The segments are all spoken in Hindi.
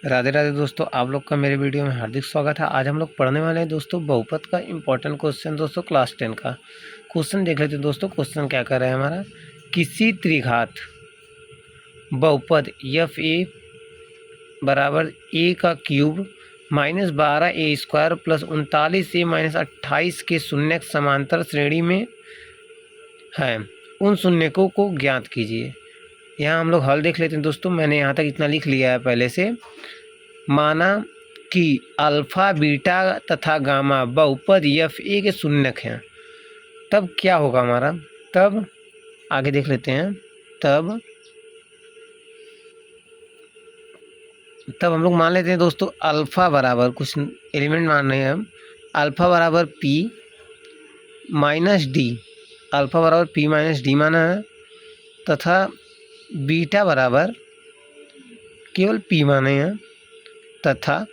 राधे राधे दोस्तों, आप लोग का मेरे वीडियो में हार्दिक स्वागत है। आज हम लोग पढ़ने वाले हैं दोस्तों बहुपद का इम्पोर्टेंट क्वेश्चन दोस्तों क्लास 10 का क्वेश्चन देख लेते हैं दोस्तों। क्वेश्चन क्या कर रहा है हमारा, किसी त्रिघात बहुपद एफ ए बराबर ए का क्यूब -12a² प्लस 39a-28 के शून्यक समांतर श्रेणी में है, उन शून्यकों को ज्ञात कीजिए। यहाँ हम लोग हल देख लेते हैं दोस्तों। मैंने यहाँ तक इतना लिख लिया है पहले से। माना कि अल्फ़ा बीटा तथा गामा बहुपद एफ ए के शून्यक हैं, तब क्या होगा हमारा। तब आगे देख लेते हैं। तब हम लोग मान लेते हैं दोस्तों अल्फ़ा बराबर, कुछ एलिमेंट मान रहे हैं हम, अल्फ़ा बराबर पी माइनस डी, अल्फ़ा बराबर पी माइनस डी माना है, तथा बीटा बराबर केवल पी माने हैं, तथा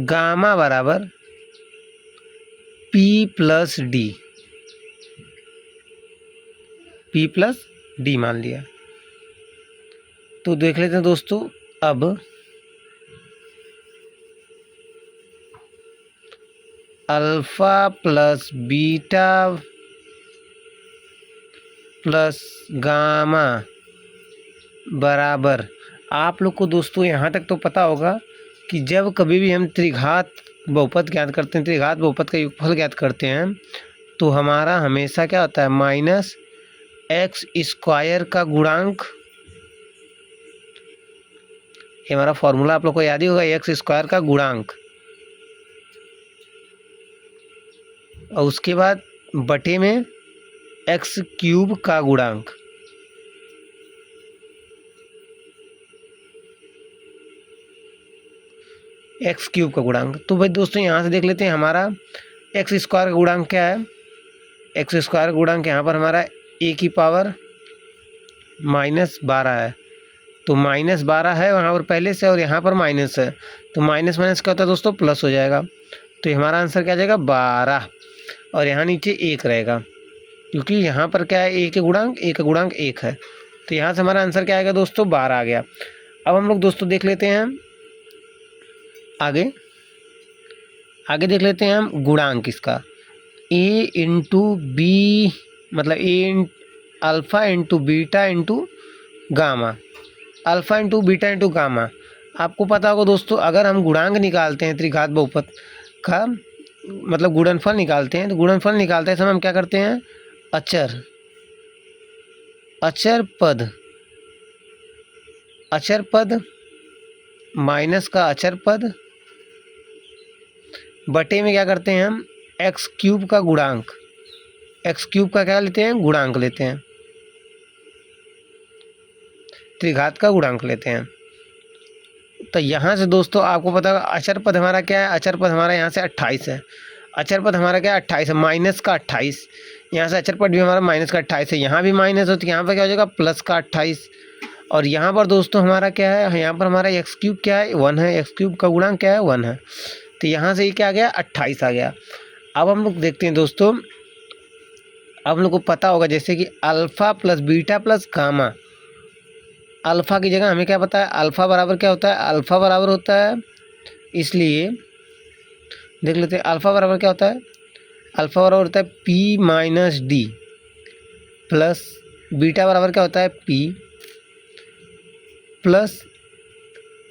गामा बराबर पी प्लस डी मान लिया। तो देख लेते हैं दोस्तों। अब alpha plus beta plus gamma बराबर, आप लोग को दोस्तों यहाँ तक तो पता होगा कि जब कभी भी हम त्रिघात बहुपद ज्ञात करते हैं, त्रिघात बहुपद का योगफल ज्ञात करते हैं, तो हमारा हमेशा क्या होता है, -x² का गुणांक। ये हमारा फॉर्मूला आप लोग को याद ही होगा, x² का गुणांक, और उसके बाद बटे में x³ का गुणांक। x³ का गुणांक। तो भाई दोस्तों यहाँ से देख लेते हैं हमारा x² का गुणांक क्या है। x² का गुणांक यहाँ पर हमारा a की पावर -12 है, तो -12 है वहाँ पर पहले से, और यहाँ पर माइनस है, तो माइनस माइनस क्या होता है दोस्तों, प्लस हो जाएगा। तो हमारा आंसर क्या आ जाएगा, 12, और यहाँ नीचे 1 रहेगा, क्योंकि यहाँ पर क्या है, a का गुणांक 1 है। तो यहाँ से हमारा आंसर क्या आएगा दोस्तों, 12 आ गया। अब हम लोग दोस्तों देख लेते हैं आगे देख लेते हैं हम गुणांक इसका, a इंटू बी, मतलब alpha into beta into gamma, alpha into beta into gamma. आपको पता होगा दोस्तों, अगर हम गुणांक निकालते हैं त्रिघात बहुपद का, मतलब गुणनफल निकालते हैं, तो गुणनफल निकालते समय हम क्या करते हैं, अचर पद माइनस का अचर पद बटे में क्या करते हैं हम, x³ का गुणांक, x³ का क्या लेते हैं, गुणांक लेते हैं, त्रिघात का गुणांक लेते हैं। तो यहाँ से दोस्तों आपको पता होगा अचर पद हमारा क्या है, अचर पद हमारा यहाँ से 28 है, अचर पद हमारा क्या है, 28 है, माइनस का 28। यहाँ से अचर पद भी हमारा माइनस का 28 है, यहाँ भी माइनस हो, तो यहाँ पर क्या हो जाएगा, प्लस का 28। और यहाँ पर दोस्तों हमारा क्या है, यहाँ पर हमारा x³ क्या है, 1 है, x³ का गुणांक क्या है, 1 है। तो यहाँ से ये क्या आ गया, 28 आ गया। अब हम लोग देखते हैं दोस्तों, अब हम लोग को पता होगा जैसे कि alpha plus beta plus gamma, alpha की जगह हमें क्या पता है, अल्फ़ा बराबर क्या होता है, अल्फ़ा बराबर होता है, इसलिए देख लेते हैं अल्फ़ा बराबर क्या होता है, अल्फ़ा बराबर होता है P minus D, plus beta बराबर क्या होता है, पी, प्लस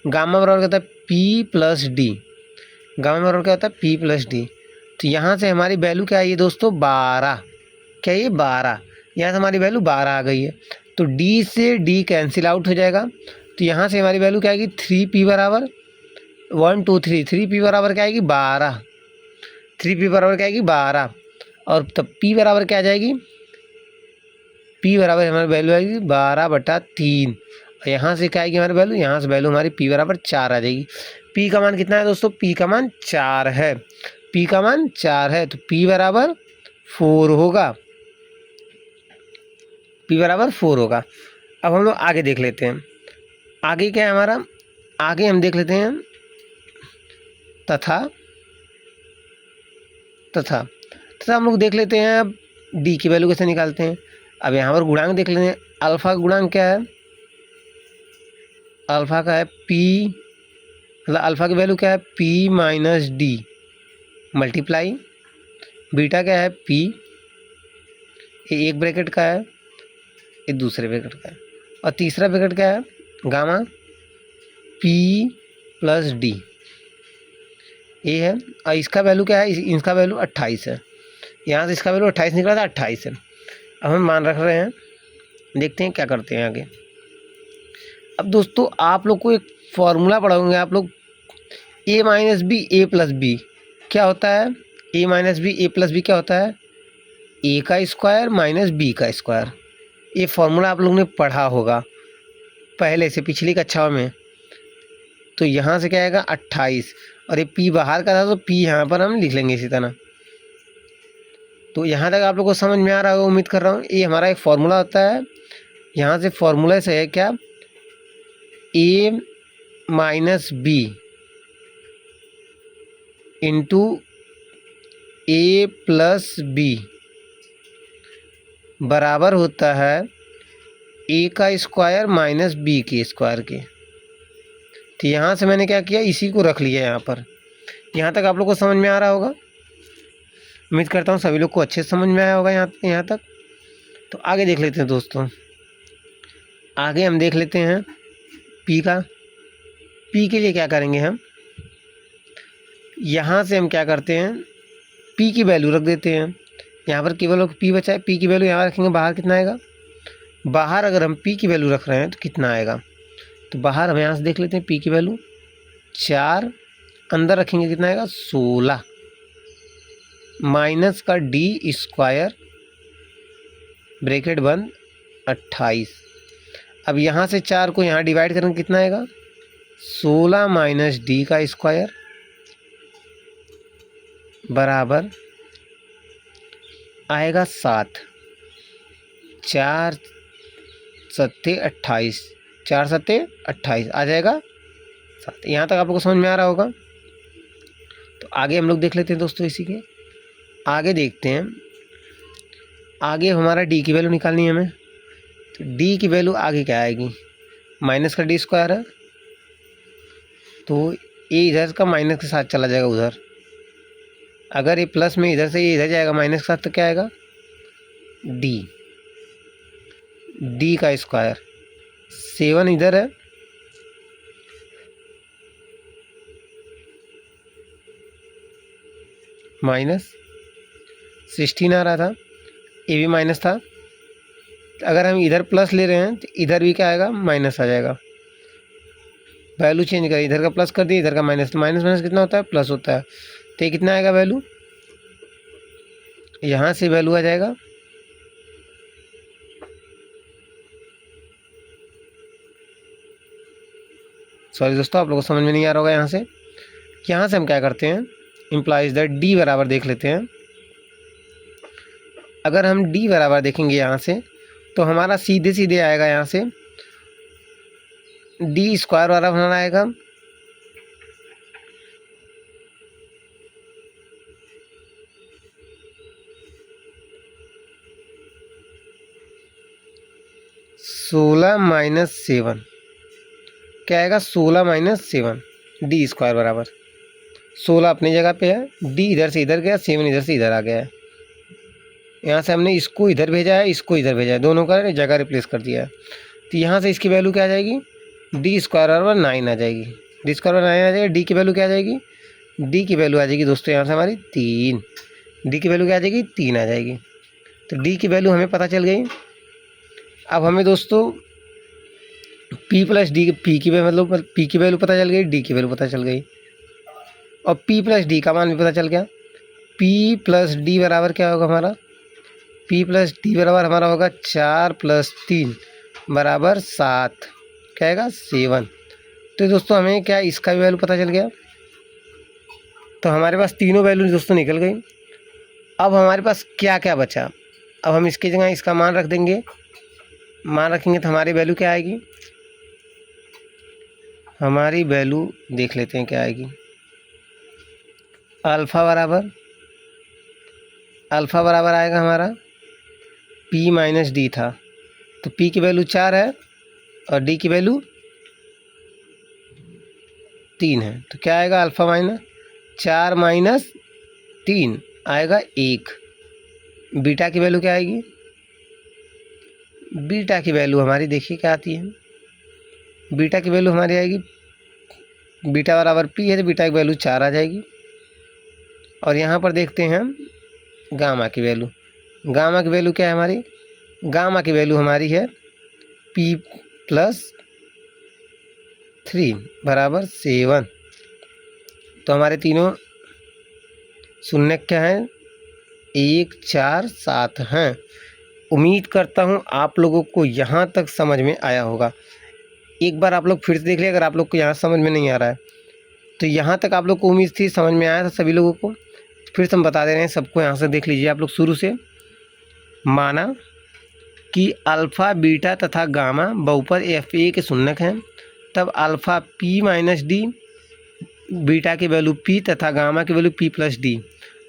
गामा बराबर क्या होता है, पी प्लस डी, गामा बराबर क्या होता है, पी प्लस डी। तो यहाँ से हमारी वैल्यू क्या आई है दोस्तों, 12, क्या ये 12, यहाँ से हमारी वैल्यू 12 आ गई है। तो डी से डी कैंसिल आउट हो जाएगा, तो यहाँ से हमारी वैल्यू क्या आएगी, 3p बराबर 1 2 3, 3p बराबर क्या आएगी, 12, 3p बराबर क्या आएगी, 12, और तब p बराबर क्या आ जाएगी, p बराबर हमारी वैल्यू आएगी 12/3, और यहाँ से क्या आएगी हमारी वैल्यू, यहाँ से वैल्यू हमारी p बराबर 4 आ जाएगी। p का मान कितना है दोस्तों, p का मान 4 है, p का मान 4 है, तो p बराबर 4 होगा, p बराबर 4 होगा। अब हम लोग आगे देख लेते हैं, आगे क्या है हमारा, आगे हम देख लेते हैं तथा हम लोग देख लेते हैं अब d की वैल्यू कैसे निकालते हैं। अब यहाँ पर गुणांक देख लेते हैं, अल्फ़ा का गुणांक क्या है, अल्फ़ा का है पी, मतलब अल्फ़ा की वैल्यू क्या है P minus D multiply, beta क्या है पी, ये एक ब्रैकेट का है, ये दूसरे ब्रैकेट का है, और तीसरा ब्रैकेट क्या है गामा पी प्लस डी, ये है। और इसका वैल्यू क्या है, इसका वैल्यू 28 है, यहाँ से इसका वैल्यू 28 निकला था, 28 है। अब हम मान रख रहे हैं, देखते हैं क्या करते हैं आगे। अब दोस्तों आप लोग को एक फॉर्मूला पढ़ाऊँगे आप लोग, ए माइनस बी ए प्लस बी क्या होता है, ए माइनस बी ए प्लस बी क्या होता है, ए का स्क्वायर माइनस बी का स्क्वायर। ये फॉर्मूला आप लोगों ने पढ़ा होगा पहले से पिछली कक्षाओं में। तो यहाँ से क्या आएगा 28, और ये पी बाहर का था तो पी यहाँ पर हम लिख लेंगे इसी तरह। तो यहाँ तक आप लोग को समझ में आ रहा होगा, उम्मीद कर रहा हूँ। ये हमारा एक फॉर्मूला होता है, यहाँ से फॉर्मूला से है क्या, ए माइनस बी इंटू ए प्लस बी बराबर होता है ए का स्क्वायर माइनस बी के स्क्वायर के। तो यहाँ से मैंने क्या किया, इसी को रख लिया यहाँ पर। यहाँ तक आप लोग को समझ में आ रहा होगा, उम्मीद करता हूँ सभी लोग को अच्छे से समझ में आया होगा यहाँ तक। तो आगे देख लेते हैं दोस्तों, आगे हम देख लेते हैं पी का। पी के लिए क्या करेंगे हम, यहाँ से हम क्या करते हैं पी की वैल्यू रख देते हैं, यहाँ पर केवल पी बचा है, पी की वैल्यू यहाँ रखेंगे, बाहर कितना आएगा, बाहर अगर हम पी की वैल्यू रख रहे हैं तो कितना आएगा, तो बाहर हम यहाँ से देख लेते हैं पी की वैल्यू 4, अंदर रखेंगे कितना आएगा 16, माइनस का डी स्क्वायर ब्रैकेट बंद 28। अब यहाँ से 4 को यहाँ डिवाइड करेंगे कितना आएगा 16 माइनस डी का स्क्वायर बराबर आएगा 7, 4 सत्ते 28, 4 सत्ते 28 आ जाएगा 7। यहाँ तक आप लोग को समझ में आ रहा होगा। तो आगे हम लोग देख लेते हैं दोस्तों, इसी के आगे देखते हैं। आगे हमारा डी की वैल्यू निकालनी है हमें, तो डी की वैल्यू आगे क्या आएगी, माइनस का डी स्क्वायर है, तो ये इधर का माइनस के साथ चला जाएगा उधर, अगर ये प्लस में इधर से ये इधर जाएगा माइनस के साथ तो क्या आएगा डी का स्क्वायर, 7 इधर है, माइनस 16 आ रहा था, ये भी माइनस था, अगर हम इधर प्लस ले रहे हैं तो इधर भी क्या आएगा माइनस आ जाएगा। वैल्यू चेंज कर, इधर का प्लस कर दिया, इधर का माइनस, तो माइनस माइनस कितना होता है प्लस होता है, तो ये कितना आएगा वैल्यू, यहाँ से वैल्यू आ जाएगा सॉरी दोस्तों आप लोगों को समझ में नहीं आ रहा होगा। यहाँ से हम क्या करते हैं, इम्प्लाइज दैट डी बराबर देख लेते हैं। अगर हम डी बराबर देखेंगे यहाँ से तो हमारा सीधे सीधे आएगा, यहाँ से डी स्क्वायर वाला बनाना आएगा, सोलह माइनस 7 क्या आएगा 16 माइनस 7 डी स्क्वायर बराबर 16 अपनी जगह पे है, डी इधर से इधर गया, 7 इधर से इधर आ गया है। यहाँ से हमने इसको इधर भेजा है, इसको इधर भेजा है, दोनों का जगह रिप्लेस कर दिया है। तो यहाँ से इसकी वैल्यू क्या आ जाएगी, डी स्क्वायर बराबर 9 आ जाएगी, डी स्क्वायर बराबर 9 आ जाएगी। डी की वैल्यू क्या आ जाएगी, डी की वैल्यू आ जाएगी दोस्तों यहाँ से हमारी 3, डी की वैल्यू क्या आ जाएगी 3 आ जाएगी। तो डी की वैल्यू हमें पता चल गई। अब हमें दोस्तों पी प्लस डी, पी की मतलब पी की वैल्यू पता चल गई, डी की वैल्यू पता चल गई, और पी प्लस डी का मान भी पता चल गया। पी प्लस डी बराबर क्या होगा हमारा, पी प्लस डी बराबर हमारा होगा 4 + 3 बराबर 7, क्या आएगा 7। तो दोस्तों हमें क्या इसका भी वैल्यू पता चल गया, तो हमारे पास तीनों वैल्यू दोस्तों निकल गई। अब हमारे पास क्या क्या बचा, अब हम इसकी जगह इसका मान रख देंगे, मान रखेंगे तो हमारी वैल्यू क्या आएगी, हमारी वैल्यू देख लेते हैं क्या आएगी। अल्फ़ा बराबर आएगा हमारा P माइनस डी था, तो P की वैल्यू 4 है और D की वैल्यू 3 है, तो क्या आएगा अल्फ़ा माइनस 4 माइनस 3 आएगा 1। बीटा की वैल्यू क्या आएगी? बीटा की वैल्यू हमारी देखिए क्या आती है, बीटा की वैल्यू हमारी आएगी, बीटा बराबर पी है तो बीटा की वैल्यू 4 आ जाएगी। और यहाँ पर देखते हैं हम गामा की वैल्यू, गामा की वैल्यू क्या है हमारी? गामा की वैल्यू हमारी है p प्लस 3 बराबर 7। तो हमारे तीनों शून्य क्या हैं? 1 4 7 हैं। उम्मीद करता हूँ आप लोगों को यहाँ तक समझ में आया होगा। एक बार आप लोग फिर से देख लिया, अगर आप लोग को यहाँ समझ में नहीं आ रहा है तो यहाँ तक आप लोग को उम्मीद थी समझ में आया था सभी लोगों को। फिर से हम बता दे रहे हैं सबको, यहाँ से देख लीजिए आप लोग शुरू से। माना कि अल्फ़ा बीटा तथा गामा बहुपद FA के शून्यक हैं, तब alpha P minus D, beta की वैल्यू P तथा गामा की वैल्यू P प्लस डी।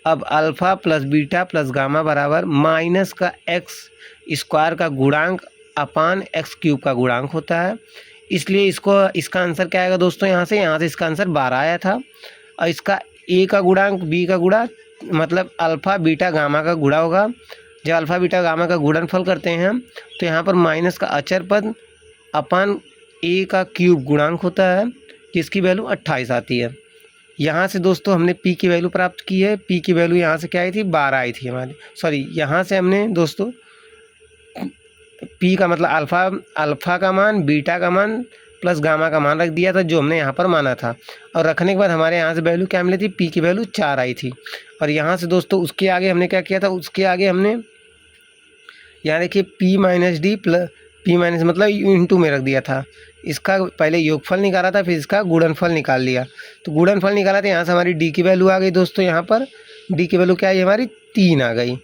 अब alpha plus beta plus gamma बराबर माइनस का x स्क्वायर का गुणांक अपान x क्यूब का गुणांक होता है। इसलिए इसका आंसर क्या आएगा दोस्तों? यहाँ से इसका आंसर 12 आया था। और इसका a का गुणांक b का गुणा मतलब अल्फ़ा बीटा गामा का गुणा होगा। जब अल्फ़ा बीटा गामा का गुणनफल करते हैं हम तो यहाँ पर माइनस का अचर पद अपान a का क्यूब गुणांक होता है, जिसकी वैल्यू 28 आती है। यहाँ से दोस्तों हमने p की वैल्यू प्राप्त की है। p की वैल्यू यहाँ से क्या आई थी? 12 आई थी हमारी, सॉरी यहाँ से हमने दोस्तों p का मतलब अल्फ़ा का मान, बीटा का मान प्लस गामा का मान रख दिया था जो हमने यहाँ पर माना था। और रखने के बाद हमारे यहाँ से वैल्यू क्या मिली थी? p की वैल्यू 4 आई थी। और यहाँ से दोस्तों उसके आगे हमने क्या किया था? उसके आगे हमने यहाँ देखिए p minus D plus p minus मतलब इंटू में रख दिया था। इसका पहले योगफल निकाला था, फिर इसका गुणनफल निकाल लिया। तो गुणनफल निकाला था, यहाँ से हमारी d की वैल्यू आ गई दोस्तों। यहाँ पर d की वैल्यू क्या आई हमारी? 3 आ गई।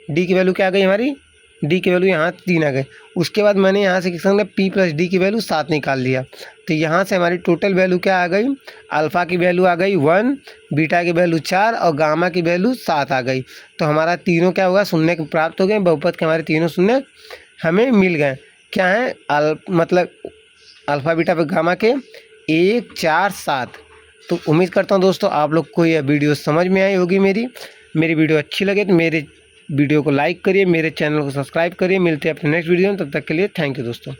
d की वैल्यू क्या आ गई हमारी? d की वैल्यू यहाँ 3 आ गई। उसके बाद मैंने यहाँ से किस p प्लस डी की वैल्यू 7 निकाल लिया। तो यहाँ से हमारी टोटल वैल्यू क्या आ गई? अल्फ़ा की वैल्यू आ गई 1, बीटा की वैल्यू 4 और गामा की वैल्यू 7 आ गई। तो हमारा तीनों क्या होगा? शून्य प्राप्त हो गए। बहुपद के हमारे तीनों शून्य हमें मिल गए। क्या है? मतलब अल्फ़ा बीटा गामा के 1 4 7। तो उम्मीद करता हूँ दोस्तों आप लोग को यह वीडियो समझ में आई होगी। मेरी वीडियो अच्छी लगे तो मेरे वीडियो को लाइक करिए, मेरे चैनल को सब्सक्राइब करिए। मिलते हैं अपने नेक्स्ट वीडियो में, तब तक के लिए थैंक यू दोस्तों।